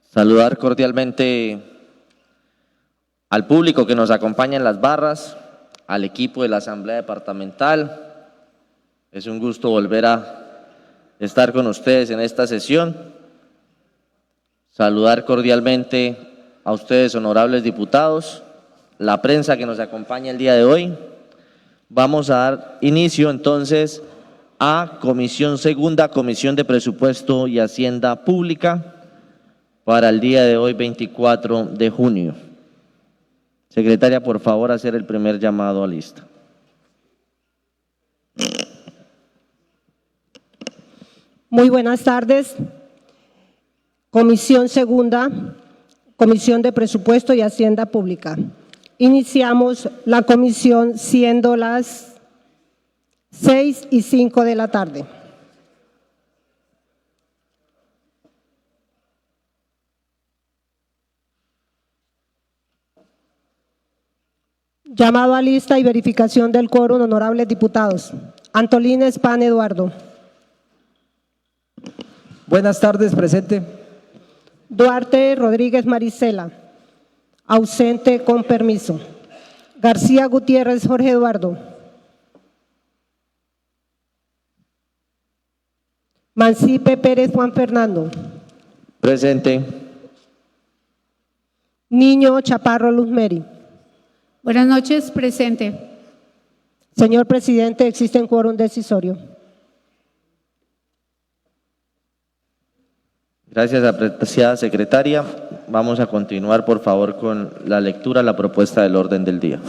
Saludar cordialmente al público que nos acompaña en las barras, al equipo de la Asamblea Departamental. Es un gusto volver a estar con ustedes en esta sesión. Saludar cordialmente a ustedes, honorables diputados, la prensa que nos acompaña el día de hoy. Vamos a dar inicio entonces a segunda Comisión de Presupuesto y Hacienda Pública para el día de hoy, 24 de junio. Secretaria, por favor, hacer el primer llamado a lista. Muy buenas tardes. Comisión segunda, Comisión de Presupuesto y Hacienda Pública. Iniciamos la comisión siendo las 6:05 de la tarde. Llamado a lista y verificación del quórum, honorables diputados. Antolín Espan Eduardo. Buenas tardes, presente. Duarte Rodríguez Marisela. Ausente con permiso. García Gutiérrez Jorge Eduardo. Mancipe Pérez Juan Fernando. Presente. Niño Chaparro Luz Meri. Buenas noches, presente. Señor presidente, existe un quórum decisorio. Gracias, apreciada secretaria. Vamos a continuar, por favor, con la lectura de la propuesta del orden del día.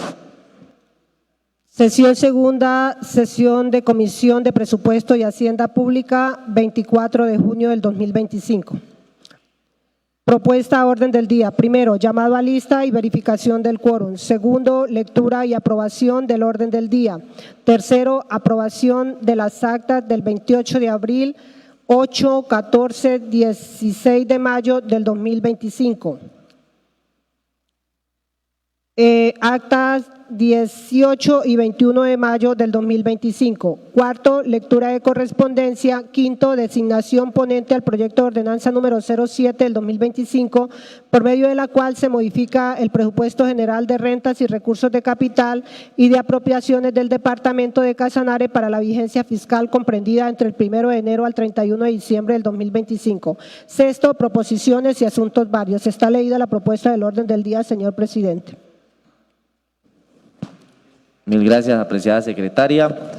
Sesión segunda, sesión de Comisión de Presupuesto y Hacienda Pública, 24 de junio del 2025. Propuesta orden del día. Primero, llamado a lista y verificación del quórum. Segundo, lectura y aprobación del orden del día. Tercero, aprobación de las actas del 28 de abril, 8, 14, 16 de mayo del 2025. Actas 18 y 21 de mayo del 2025. Cuarto, lectura de correspondencia. Quinto, designación ponente al proyecto de ordenanza número 07 del 2025, por medio de la cual se modifica el presupuesto general de rentas y recursos de capital y de apropiaciones del departamento de Casanare para la vigencia fiscal comprendida entre el 1 de enero al 31 de diciembre del 2025. Sexto, proposiciones y asuntos varios. Está leída la propuesta del orden del día, señor presidente. Mil gracias, apreciada secretaria.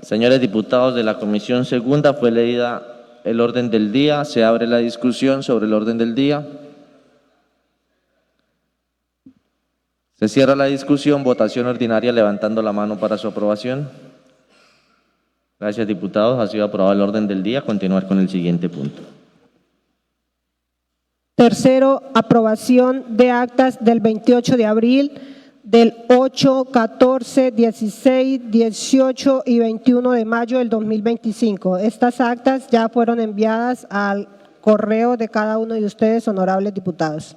Señores diputados de la Comisión Segunda, fue leída el orden del día. Se abre la discusión sobre el orden del día. Se cierra la discusión. Votación ordinaria levantando la mano para su aprobación. Gracias, diputados. Ha sido aprobado el orden del día. Continuar con el siguiente punto. Tercero, aprobación de actas del 28 de abril, del 8, 14, 16, 18 y 21 de mayo del 2025. Estas actas ya fueron enviadas al correo de cada uno de ustedes, honorables diputados.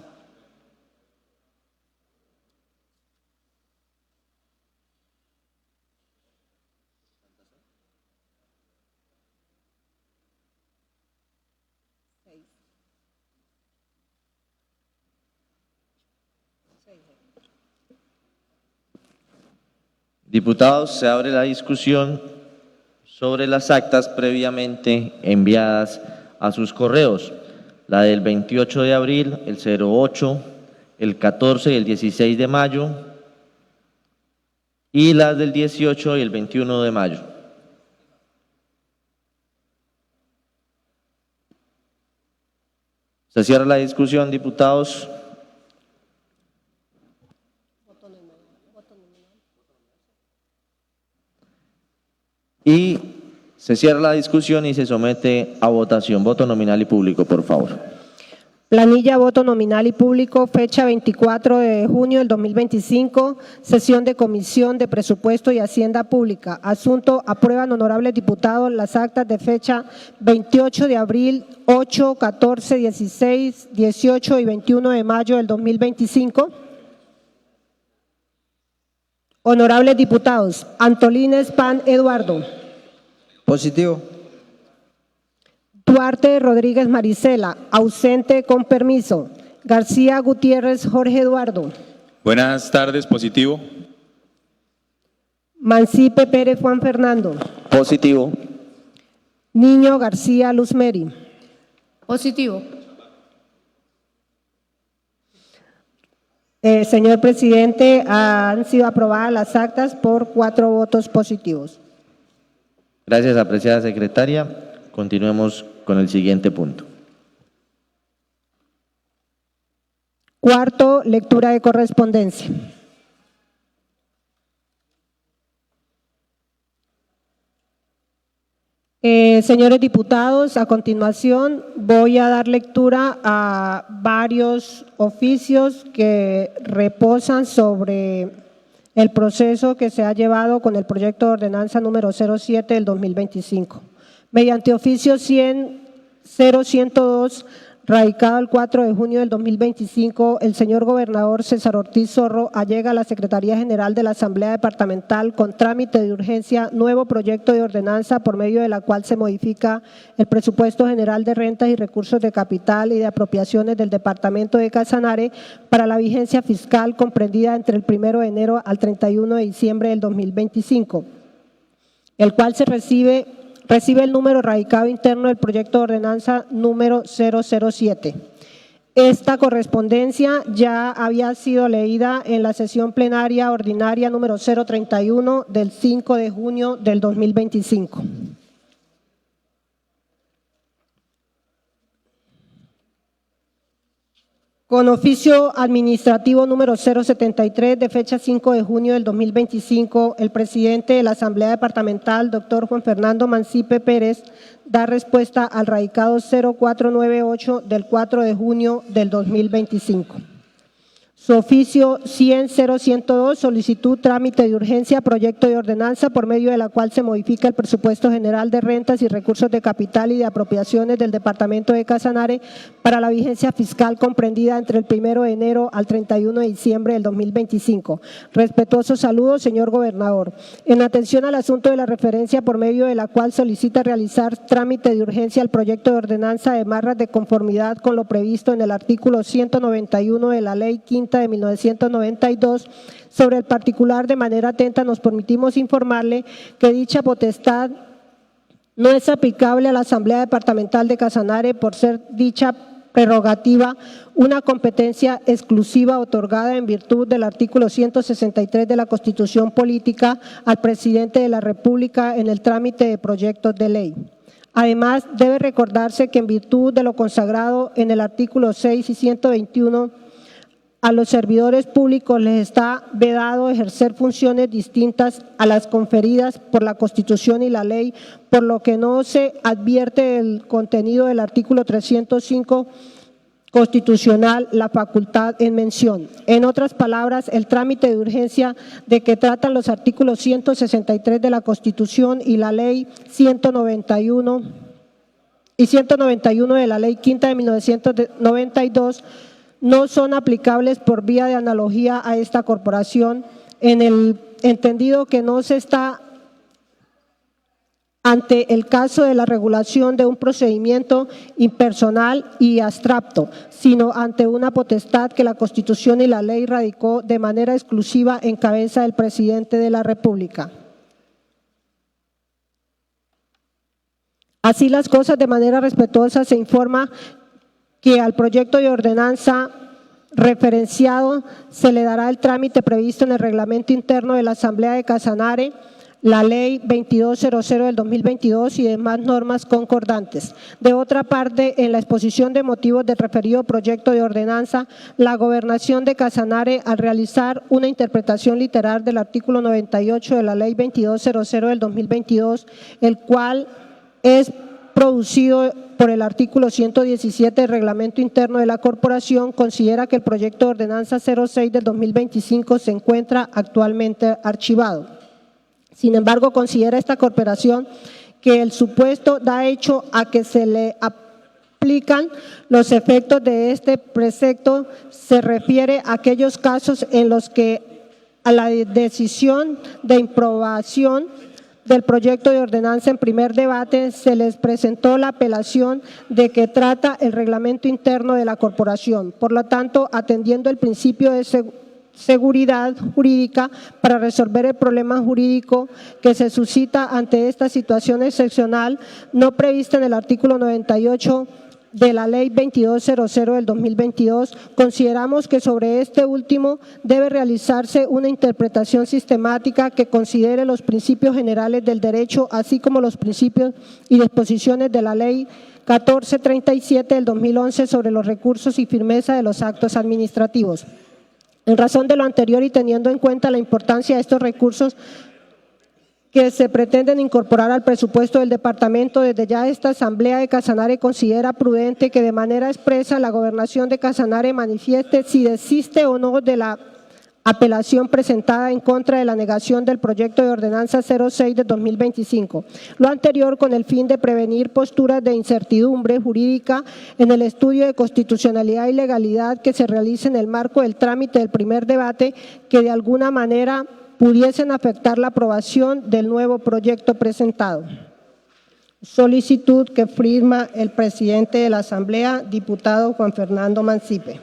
Diputados, se abre la discusión sobre las actas previamente enviadas a sus correos. La del 28 de abril, el 08, el 14 y el 16 de mayo, y las del 18 y el 21 de mayo. Se cierra la discusión, diputados. Y se cierra la discusión y se somete a votación. Voto nominal y público, por favor. Planilla, voto nominal y público, fecha 24 de junio del 2025, sesión de Comisión de Presupuesto y Hacienda Pública. Asunto: aprueban, honorables diputados, las actas de fecha 28 de abril, 8, 14, 16, 18 y 21 de mayo del 2025. Honorables diputados, Antolín Espan Eduardo. Positivo. Duarte Rodríguez Marisela, ausente con permiso. García Gutiérrez Jorge Eduardo. Buenas tardes, positivo. Mancipe Pérez Juan Fernando. Positivo. Niño García Luz Mary. Positivo. Señor presidente, han sido aprobadas las actas por 4 votos positivos. Gracias, apreciada secretaria. Continuemos con el siguiente punto. Cuarto, lectura de correspondencia. Señores diputados, a continuación voy a dar lectura a varios oficios que reposan sobre el proceso que se ha llevado con el proyecto de ordenanza número 07 del 2025. Mediante oficio 0102, radicado el 4 de junio del 2025, el señor gobernador César Ortiz Zorro allega a la Secretaría General de la Asamblea Departamental con trámite de urgencia nuevo proyecto de ordenanza por medio de la cual se modifica el presupuesto general de rentas y recursos de capital y de apropiaciones del departamento de Casanare para la vigencia fiscal comprendida entre el 1 de enero al 31 de diciembre del 2025, el cual recibe el número radicado interno del proyecto de ordenanza número 007. Esta correspondencia ya había sido leída en la sesión plenaria ordinaria número 031 del 5 de junio del 2025. Con oficio administrativo número 073 de fecha 5 de junio del 2025, el presidente de la Asamblea Departamental, doctor Juan Fernando Mancipe Pérez, da respuesta al radicado 0498 del 4 de junio del 2025. Su oficio 100-0102, solicitud trámite de urgencia, proyecto de ordenanza por medio de la cual se modifica el presupuesto general de rentas y recursos de capital y de apropiaciones del departamento de Casanare para la vigencia fiscal comprendida entre el 1 de enero al 31 de diciembre del 2025. Respetuoso saludo, señor gobernador. En atención al asunto de la referencia por medio de la cual solicita realizar trámite de urgencia al proyecto de ordenanza de marras de conformidad con lo previsto en el artículo 191 de la Ley 5 de 1992, sobre el particular de manera atenta nos permitimos informarle que dicha potestad no es aplicable a la Asamblea Departamental de Casanare por ser dicha prerrogativa una competencia exclusiva otorgada en virtud del artículo 163 de la Constitución Política al presidente de la República en el trámite de proyectos de ley. Además, debe recordarse que en virtud de lo consagrado en el artículo 6 y 121, a los servidores públicos les está vedado ejercer funciones distintas a las conferidas por la Constitución y la ley, por lo que no se advierte del contenido del artículo 305 constitucional la facultad en mención. En otras palabras, el trámite de urgencia de que tratan los artículos 163 de la Constitución y la ley 191 de la ley 5 de 1992 no son aplicables por vía de analogía a esta corporación, en el entendido que no se está ante el caso de la regulación de un procedimiento impersonal y abstracto, sino ante una potestad que la Constitución y la ley radicó de manera exclusiva en cabeza del presidente de la República. Así las cosas, de manera respetuosa se informa que al proyecto de ordenanza referenciado se le dará el trámite previsto en el reglamento interno de la Asamblea de Casanare, la Ley 2200 del 2022 y demás normas concordantes. De otra parte, en la exposición de motivos del referido proyecto de ordenanza, la Gobernación de Casanare, al realizar una interpretación literal del artículo 98 de la Ley 2200 del 2022, el cual es producido por el artículo 117 del reglamento interno de la corporación, considera que el proyecto de ordenanza 06 del 2025 se encuentra actualmente archivado. Sin embargo, considera esta corporación que el supuesto da hecho a que se le aplican los efectos de este precepto se refiere a aquellos casos en los que a la decisión de improbación del proyecto de ordenanza en primer debate se les presentó la apelación de que trata el reglamento interno de la corporación. Por lo tanto, atendiendo el principio de seguridad jurídica para resolver el problema jurídico que se suscita ante esta situación excepcional no prevista en el artículo 98 de la Ley 2200 del 2022, consideramos que sobre este último debe realizarse una interpretación sistemática que considere los principios generales del derecho, así como los principios y disposiciones de la Ley 1437 del 2011 sobre los recursos y firmeza de los actos administrativos. En razón de lo anterior y teniendo en cuenta la importancia de estos recursos que se pretenden incorporar al presupuesto del departamento, desde ya esta Asamblea de Casanare considera prudente que de manera expresa la Gobernación de Casanare manifieste si desiste o no de la apelación presentada en contra de la negación del proyecto de ordenanza 06 de 2025. Lo anterior con el fin de prevenir posturas de incertidumbre jurídica en el estudio de constitucionalidad y legalidad que se realice en el marco del trámite del primer debate que de alguna manera pudiesen afectar la aprobación del nuevo proyecto presentado. Solicitud que firma el presidente de la Asamblea, diputado Juan Fernando Mancipe.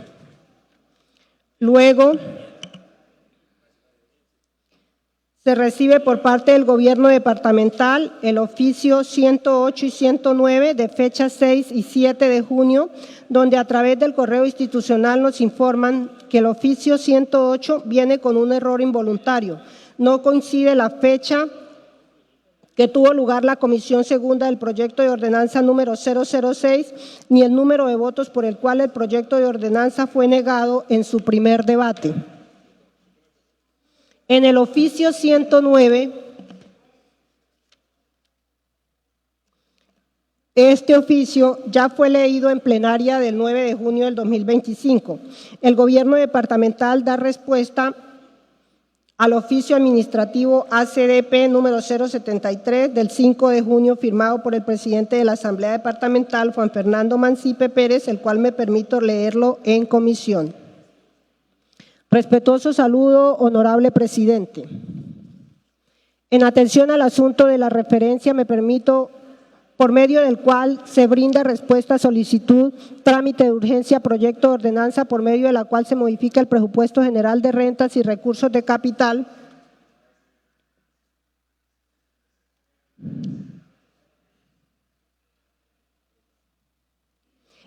Luego, se recibe por parte del Gobierno departamental el oficio 108 y 109 de fecha 6 y 7 de junio, donde a través del correo institucional nos informan que el oficio 108 viene con un error involuntario. No coincide la fecha que tuvo lugar la comisión segunda del proyecto de ordenanza número 006, ni el número de votos por el cual el proyecto de ordenanza fue negado en su primer debate. En el oficio 109, este oficio ya fue leído en plenaria del 9 de junio del 2025. El Gobierno departamental da respuesta al oficio administrativo ACDP número 073 del 5 de junio firmado por el presidente de la Asamblea Departamental, Juan Fernando Mancipe Pérez, el cual me permito leerlo en comisión. Respetuoso saludo, honorable presidente. En atención al asunto de la referencia, me permito, por medio del cual se brinda respuesta a solicitud, trámite de urgencia, proyecto de ordenanza, por medio de la cual se modifica el presupuesto general de rentas y recursos de capital,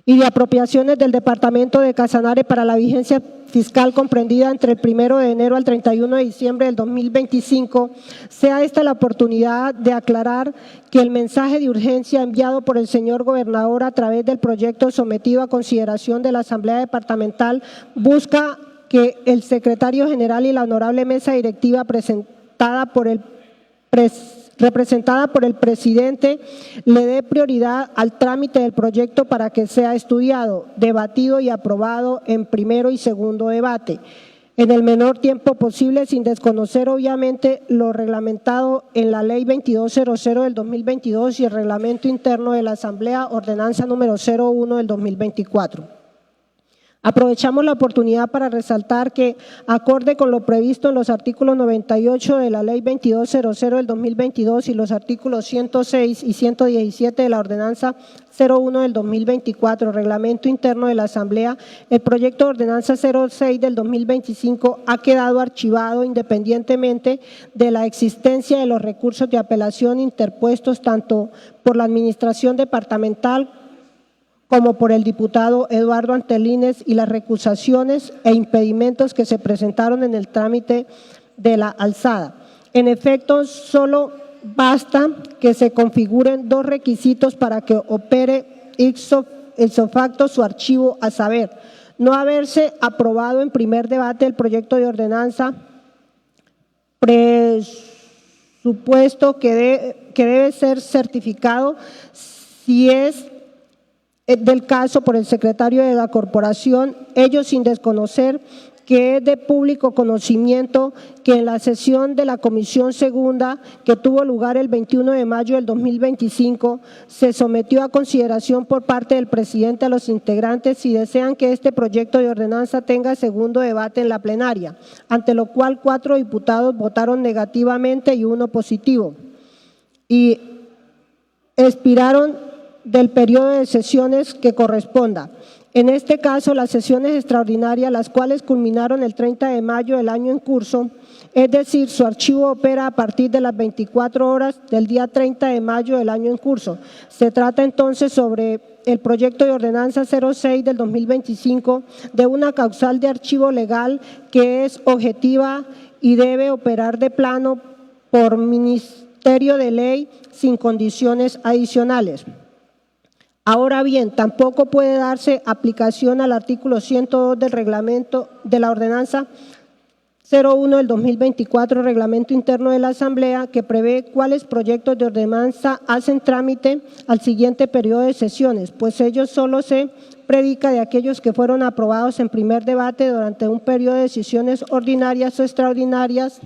y de apropiaciones del departamento de Casanare para la vigencia fiscal comprendida entre el 1 de enero al 31 de diciembre del 2025, sea esta la oportunidad de aclarar que el mensaje de urgencia enviado por el señor gobernador a través del proyecto sometido a consideración de la Asamblea Departamental busca que el secretario general y la honorable mesa directiva representada por el presidente le dé prioridad al trámite del proyecto para que sea estudiado, debatido y aprobado en primero y segundo debate, en el menor tiempo posible, sin desconocer obviamente lo reglamentado en la Ley 2200 del 2022 y el reglamento interno de la Asamblea, ordenanza número 01 del 2024. Aprovechamos la oportunidad para resaltar que, acorde con lo previsto en los artículos 98 de la Ley 2200 del 2022 y los artículos 106 y 117 de la Ordenanza 01 del 2024, Reglamento Interno de la Asamblea, el proyecto de Ordenanza 06 del 2025 ha quedado archivado independientemente de la existencia de los recursos de apelación interpuestos tanto por la Administración Departamental como por el diputado Eduardo Antelines y las recusaciones e impedimentos que se presentaron en el trámite de la alzada. En efecto, solo basta que se configuren dos requisitos para que opere ipso facto su archivo, a saber, no haberse aprobado en primer debate el proyecto de ordenanza, presupuesto que debe ser certificado si es del caso por el secretario de la corporación, ello sin desconocer que es de público conocimiento que en la sesión de la Comisión Segunda, que tuvo lugar el 21 de mayo del 2025, se sometió a consideración por parte del presidente a los integrantes si desean que este proyecto de ordenanza tenga segundo debate en la plenaria, ante lo cual 4 diputados votaron negativamente y 1 positivo. y expiraron del periodo de sesiones que corresponda. En este caso, las sesiones extraordinarias, las cuales culminaron el 30 de mayo del año en curso, es decir, su archivo opera a partir de las 24 horas del día 30 de mayo del año en curso. Se trata entonces sobre el proyecto de ordenanza 06 del 2025 de una causal de archivo legal que es objetiva y debe operar de plano por ministerio de ley sin condiciones adicionales. Ahora bien, tampoco puede darse aplicación al artículo 102 del reglamento de la ordenanza 01 del 2024, reglamento interno de la Asamblea, que prevé cuáles proyectos de ordenanza hacen trámite al siguiente periodo de sesiones, pues ellos solo se predica de aquellos que fueron aprobados en primer debate durante un periodo de sesiones ordinarias o extraordinarias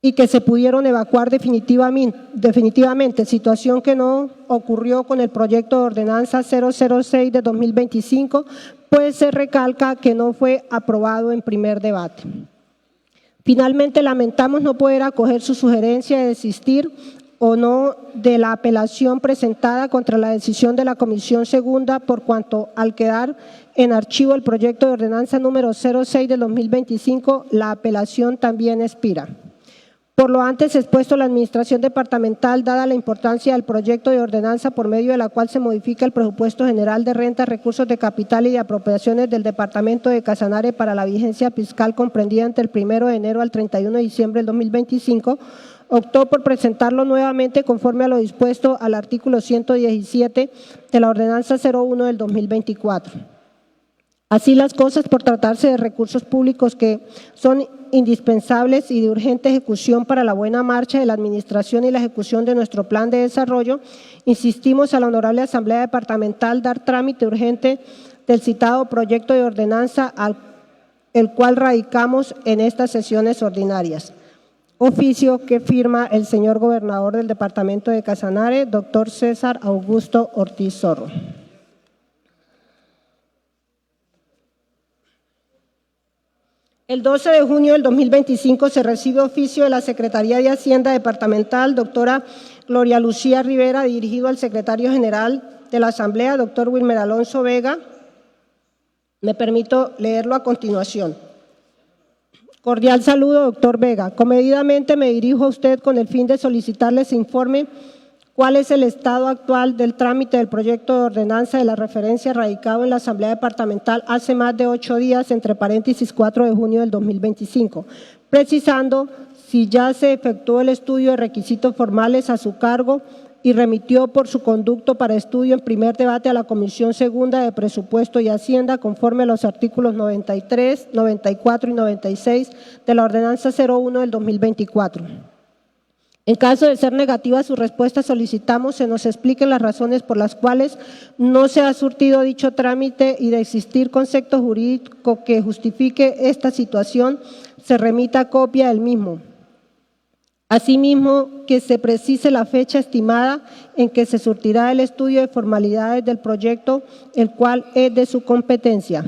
y que se pudieron evacuar definitivamente, situación que no ocurrió con el proyecto de ordenanza 006 de 2025, pues se recalca que no fue aprobado en primer debate. Finalmente, lamentamos no poder acoger su sugerencia de desistir o no de la apelación presentada contra la decisión de la Comisión Segunda, por cuanto al quedar en archivo el proyecto de ordenanza número 06 del 2025, la apelación también expira. Por lo antes expuesto, la Administración Departamental, dada la importancia del proyecto de ordenanza por medio de la cual se modifica el presupuesto general de rentas, recursos de capital y de apropiaciones del Departamento de Casanare para la vigencia fiscal comprendida entre el 1 de enero al 31 de diciembre del 2025, optó por presentarlo nuevamente conforme a lo dispuesto al artículo 117 de la ordenanza 01 del 2024. Así las cosas, por tratarse de recursos públicos que son indispensables y de urgente ejecución para la buena marcha de la administración y la ejecución de nuestro plan de desarrollo, insistimos a la Honorable Asamblea Departamental dar trámite urgente del citado proyecto de ordenanza, el cual radicamos en estas sesiones ordinarias. Oficio que firma el señor gobernador del Departamento de Casanare, doctor César Augusto Ortiz Zorro. El 12 de junio del 2025 se recibe oficio de la Secretaría de Hacienda Departamental, doctora Gloria Lucía Rivera, dirigido al secretario general de la Asamblea, doctor Wilmer Alonso Vega. Me permito leerlo a continuación. Cordial saludo, doctor Vega. Comedidamente me dirijo a usted con el fin de solicitarle ese informe cuál es el estado actual del trámite del proyecto de ordenanza de la referencia radicado en la Asamblea Departamental hace más de 8 días, entre paréntesis 4 de junio del 2025, precisando si ya se efectuó el estudio de requisitos formales a su cargo y remitió por su conducto para estudio en primer debate a la Comisión Segunda de Presupuesto y Hacienda conforme a los artículos 93, 94 y 96 de la ordenanza 01 del 2024. En caso de ser negativa su respuesta, solicitamos se nos expliquen las razones por las cuales no se ha surtido dicho trámite y de existir concepto jurídico que justifique esta situación, se remita copia del mismo. Asimismo, que se precise la fecha estimada en que se surtirá el estudio de formalidades del proyecto, el cual es de su competencia.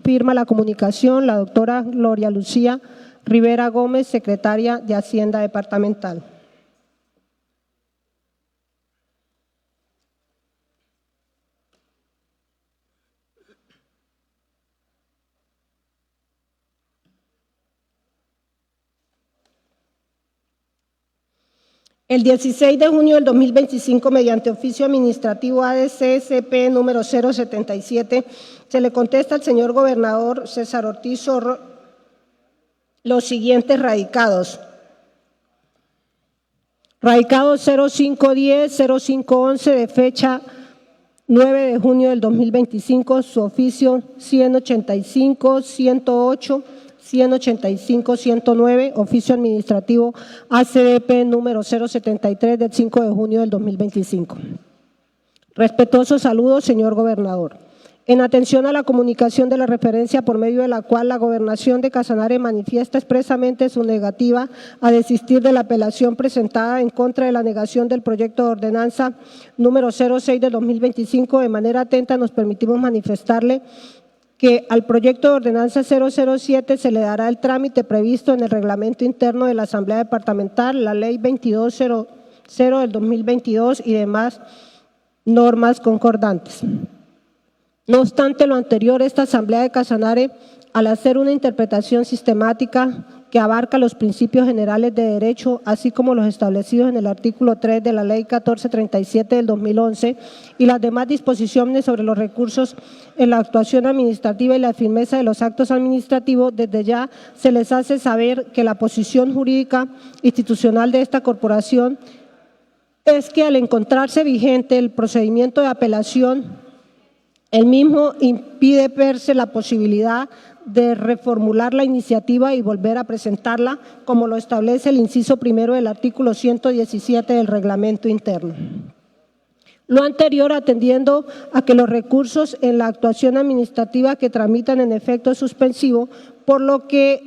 Firma la comunicación la doctora Gloria Lucía Rivera Gómez, secretaria de Hacienda Departamental. El 16 de junio del 2025, mediante oficio administrativo ADC-CP número 077, se le contesta al señor gobernador César Ortiz Zorro los siguientes radicados. Radicado 0510, 0511 de fecha 9 de junio del 2025, su oficio 185, 108, 185, 109, oficio administrativo ACDP número 073 del 5 de junio del 2025. Respetuoso saludo, señor gobernador. En atención a la comunicación de la referencia por medio de la cual la Gobernación de Casanare manifiesta expresamente su negativa a desistir de la apelación presentada en contra de la negación del proyecto de ordenanza número 06 del 2025, de manera atenta nos permitimos manifestarle que al proyecto de ordenanza 007 se le dará el trámite previsto en el reglamento interno de la Asamblea Departamental, la Ley 2200 del 2022 y demás normas concordantes. No obstante lo anterior, esta Asamblea de Casanare, al hacer una interpretación sistemática que abarca los principios generales de derecho, así como los establecidos en el artículo 3 de la Ley 1437 del 2011 y las demás disposiciones sobre los recursos en la actuación administrativa y la firmeza de los actos administrativos, desde ya se les hace saber que la posición jurídica institucional de esta corporación es que al encontrarse vigente el procedimiento de apelación, el mismo impide verse la posibilidad de reformular la iniciativa y volver a presentarla, como lo establece el inciso primero del artículo 117 del reglamento interno. Lo anterior atendiendo a que los recursos en la actuación administrativa que tramitan en efecto suspensivo, por lo que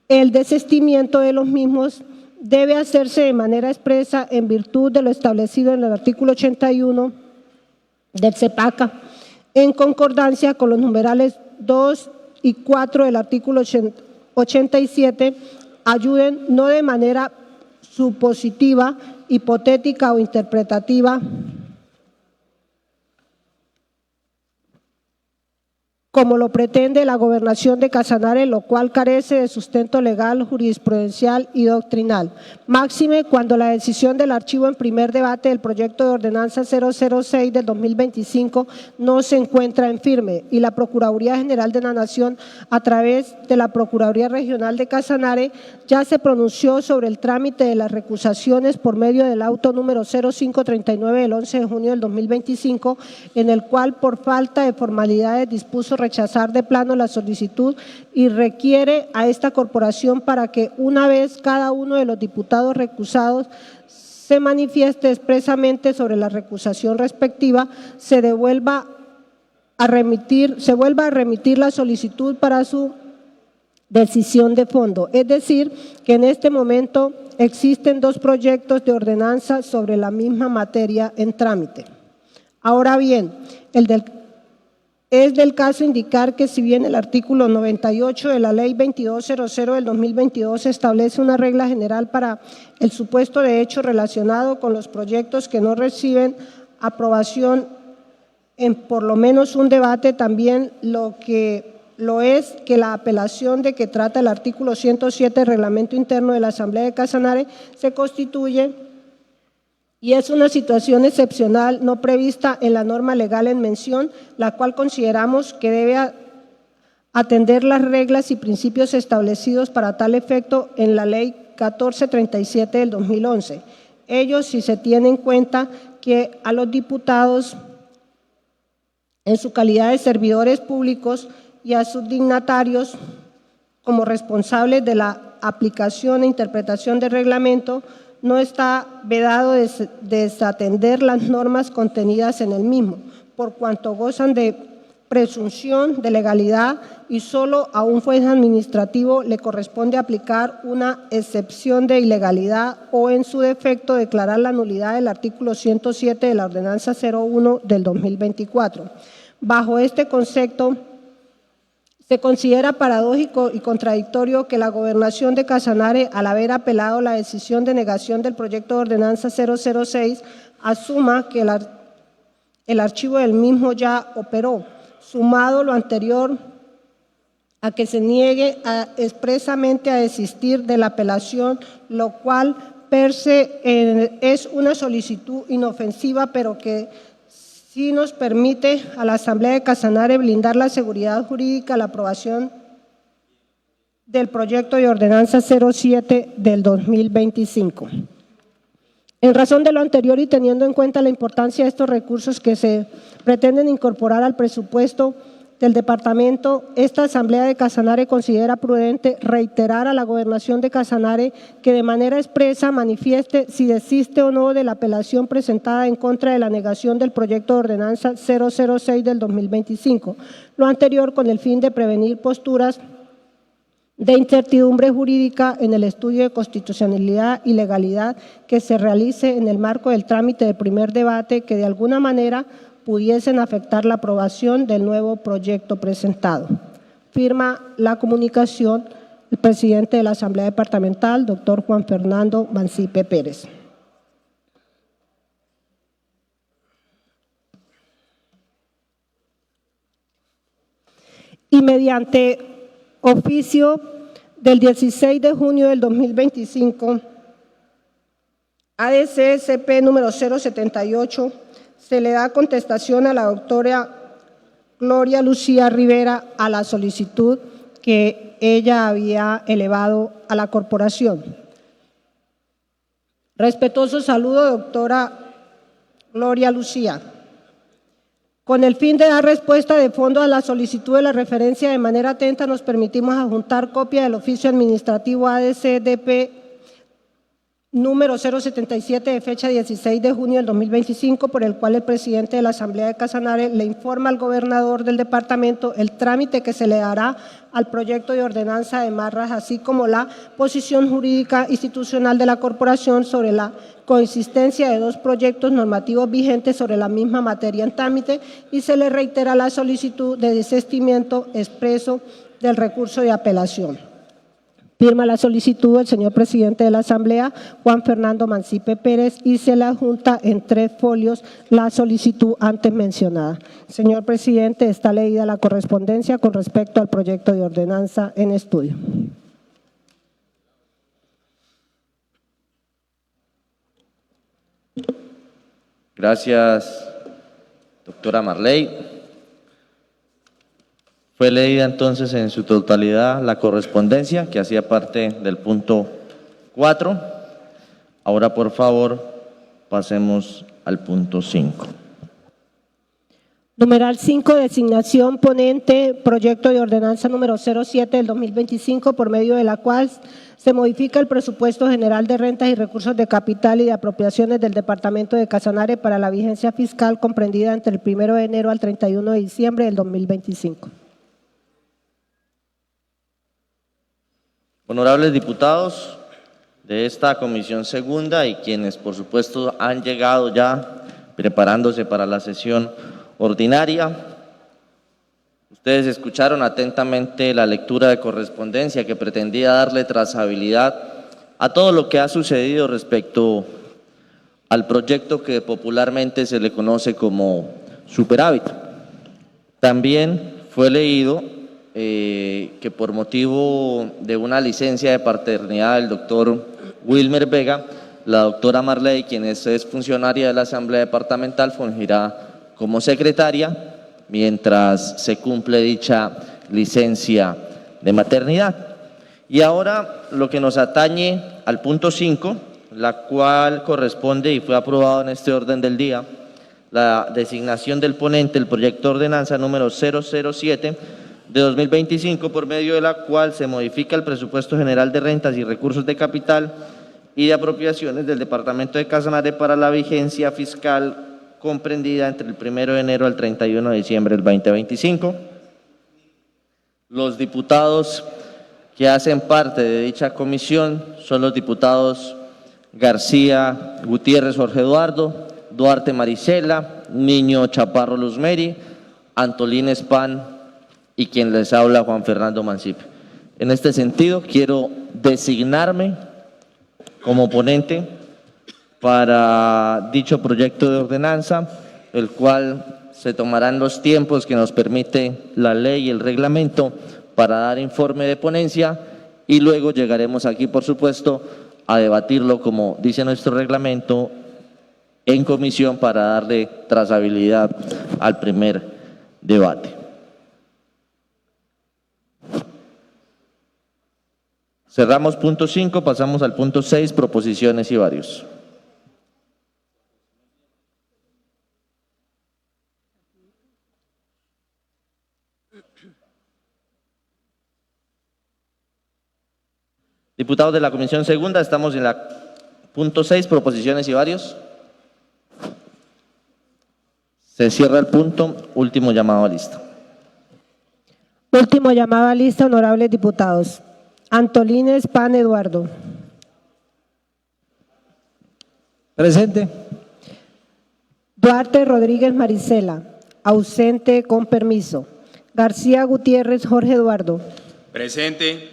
el desistimiento de los mismos debe hacerse de manera expresa en virtud de lo establecido en el artículo 81 del CEPACA, en concordancia con los numerales 2 y 4 del artículo 87, ayuden no de manera supositiva, hipotética o interpretativa, como lo pretende la Gobernación de Casanare, lo cual carece de sustento legal, jurisprudencial y doctrinal. Máxime cuando la decisión del archivo en primer debate del proyecto de ordenanza 006 del 2025 no se encuentra en firme y la Procuraduría General de la Nación, a través de la Procuraduría Regional de Casanare, ya se pronunció sobre el trámite de las recusaciones por medio del auto número 0539 del 11 de junio del 2025, en el cual por falta de formalidades dispuso rechazar de plano la solicitud y requiere a esta corporación para que una vez cada uno de los diputados recusados se manifieste expresamente sobre la recusación respectiva, se vuelva a remitir la solicitud para su decisión de fondo. Es decir, que en este momento existen dos proyectos de ordenanza sobre la misma materia en trámite. Ahora bien, es del caso indicar que si bien el artículo 98 de la Ley 2200 del 2022 establece una regla general para el supuesto de hecho relacionado con los proyectos que no reciben aprobación en por lo menos un debate, también lo es que la apelación de que trata el artículo 107 del reglamento interno de la Asamblea de Casanare se constituye y es una situación excepcional no prevista en la norma legal en mención, la cual consideramos que debe atender las reglas y principios establecidos para tal efecto en la Ley 1437 del 2011. Ello si se tiene en cuenta que a los diputados, en su calidad de servidores públicos, y a sus dignatarios, como responsables de la aplicación e interpretación del reglamento, no está vedado desatender las normas contenidas en el mismo, por cuanto gozan de presunción de legalidad y solo a un juez administrativo le corresponde aplicar una excepción de ilegalidad o en su defecto declarar la nulidad del artículo 107 de la ordenanza 01 del 2024. Bajo este concepto, se considera paradójico y contradictorio que la Gobernación de Casanare, al haber apelado la decisión de negación del proyecto de ordenanza 006, asuma que el archivo del mismo ya operó. Sumado lo anterior a que se niegue expresamente a desistir de la apelación, lo cual per se es una solicitud inofensiva, pero que sí nos permite a la Asamblea de Casanare blindar la seguridad jurídica a la aprobación del proyecto de ordenanza 07 del 2025. En razón de lo anterior y teniendo en cuenta la importancia de estos recursos que se pretenden incorporar al presupuesto del departamento, esta Asamblea de Casanare considera prudente reiterar a la Gobernación de Casanare que de manera expresa manifieste si desiste o no de la apelación presentada en contra de la negación del proyecto de ordenanza 006 del 2025. Lo anterior con el fin de prevenir posturas de incertidumbre jurídica en el estudio de constitucionalidad y legalidad que se realice en el marco del trámite del primer debate que de alguna manera pudiesen afectar la aprobación del nuevo proyecto presentado. Firma la comunicación el presidente de la Asamblea Departamental, doctor Juan Fernando Mancipe Pérez. Y mediante oficio del 16 de junio del 2025, ADC-CP número 078, se le da contestación a la doctora Gloria Lucía Rivera a la solicitud que ella había elevado a la corporación. Respetuoso saludo, doctora Gloria Lucía. Con el fin de dar respuesta de fondo a la solicitud de la referencia de manera atenta, nos permitimos adjuntar copia del oficio administrativo ADC-DP número 077 de fecha 16 de junio del 2025, por el cual el presidente de la Asamblea de Casanare le informa al gobernador del departamento el trámite que se le dará al proyecto de ordenanza de Marras, así como la posición jurídica institucional de la corporación sobre la coexistencia de dos proyectos normativos vigentes sobre la misma materia en trámite, y se le reitera la solicitud de desistimiento expreso del recurso de apelación. Firma la solicitud el señor presidente de la Asamblea, Juan Fernando Mancipe Pérez, y se le adjunta en 3 folios la solicitud antes mencionada. Señor presidente, está leída la correspondencia con respecto al proyecto de ordenanza en estudio. Gracias, doctora Marley. Fue leída entonces en su totalidad la correspondencia que hacía parte del punto 4. Ahora, por favor, pasemos al punto 5. Numeral 5, designación ponente, proyecto de ordenanza número 07 del 2025, por medio de la cual se modifica el presupuesto general de rentas y recursos de capital y de apropiaciones del departamento de Casanare para la vigencia fiscal comprendida entre el 1 de enero al 31 de diciembre del 2025. Honorables diputados de esta comisión segunda y quienes por supuesto han llegado ya preparándose para la sesión ordinaria, ustedes escucharon atentamente la lectura de correspondencia que pretendía darle trazabilidad a todo lo que ha sucedido respecto al proyecto que popularmente se le conoce como superávit. También fue leído que por motivo de una licencia de paternidad del doctor Wilmer Vega, la doctora Marley, quien es funcionaria de la Asamblea Departamental, fungirá como secretaria mientras se cumple dicha licencia de maternidad. Y ahora lo que nos atañe al punto 5, la cual corresponde y fue aprobado en este orden del día, la designación del ponente del proyecto de ordenanza número 007 de 2025, por medio de la cual se modifica el presupuesto general de rentas y recursos de capital y de apropiaciones del departamento de Casanare para la vigencia fiscal comprendida entre el 1 de enero al 31 de diciembre del 2025. Los diputados que hacen parte de dicha comisión son los diputados García Gutiérrez Jorge Eduardo, Duarte Marisela, Niño Chaparro Luzmeri, Antolín Espan y quien les habla, Juan Fernando Mancipe. En este sentido, quiero designarme como ponente para dicho proyecto de ordenanza, el cual se tomarán los tiempos que nos permite la ley y el reglamento para dar informe de ponencia, y luego llegaremos aquí, por supuesto, a debatirlo, como dice nuestro reglamento, en comisión para darle trazabilidad al primer debate. Cerramos punto 5, pasamos al punto 6, proposiciones y varios. Diputados de la Comisión Segunda, estamos en la punto 6, proposiciones y varios. Se cierra el punto, último llamado a lista. Último llamado a lista, honorables diputados. Antolines Pan Eduardo. Presente. Duarte Rodríguez Marisela. Ausente con permiso. García Gutiérrez Jorge Eduardo. Presente.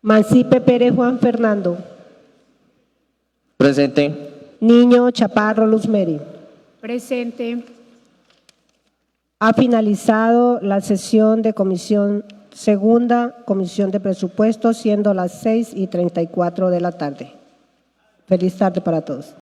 Mancipe Pérez Juan Fernando. Presente. Niño Chaparro Luzmeri. Presente. Ha finalizado la sesión de comisión segunda, comisión de presupuestos, siendo las 6:34 de la tarde. Feliz tarde para todos.